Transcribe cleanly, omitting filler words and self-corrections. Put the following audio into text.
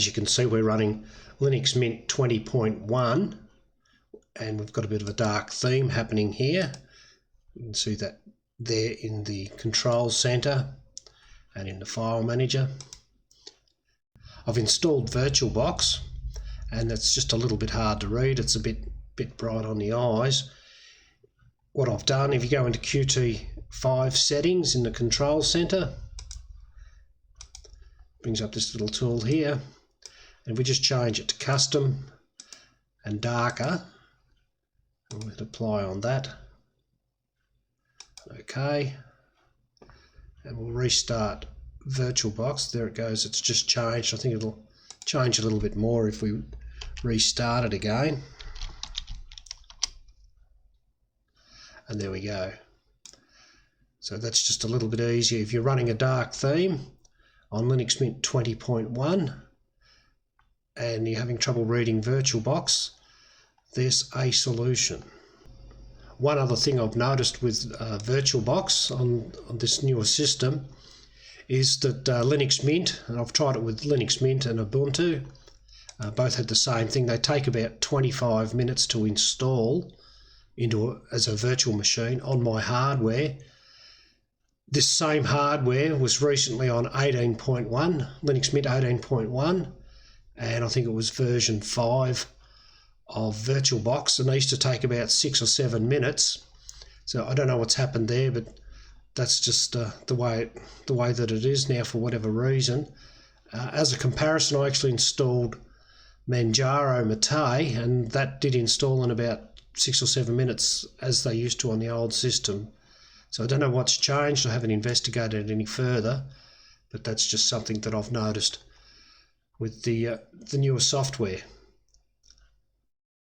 As you can see, we're running Linux Mint 20.1 and we've got a bit of a dark theme happening here. You can see that there in the control center and in the file manager. I've installed Virtualbox and it's just a little bit hard to read. It's a bit bright on the eyes. What I've done, if you go into Qt5 settings in the control center, brings up this little tool here, and we just change it to custom and darker, and we'll apply on that. Okay, and we'll restart Virtualbox. There it goes, it's just changed. I think it'll change a little bit more if we restart it again. And there we go. So that's just a little bit easier. If you're running a dark theme on Linux Mint 20.1 and you're having trouble reading Virtualbox, there's a solution. One other thing I've noticed with Virtualbox on this newer system is that Linux Mint, and I've tried it with Linux Mint and Ubuntu, both had the same thing. They take about 25 minutes to install as a virtual machine on my hardware. This same hardware was recently on 18.1, Linux Mint 18.1, and I think it was version 5 of Virtualbox, and they used to take about 6 or 7 minutes. So I don't know what's happened there, but that's just the way that it is now for whatever reason. As a comparison, I actually installed Manjaro Mate, and that did install in about 6 or 7 minutes as they used to on the old system. So I don't know what's changed. I haven't investigated it any further, but that's just something that I've noticed with the newer software.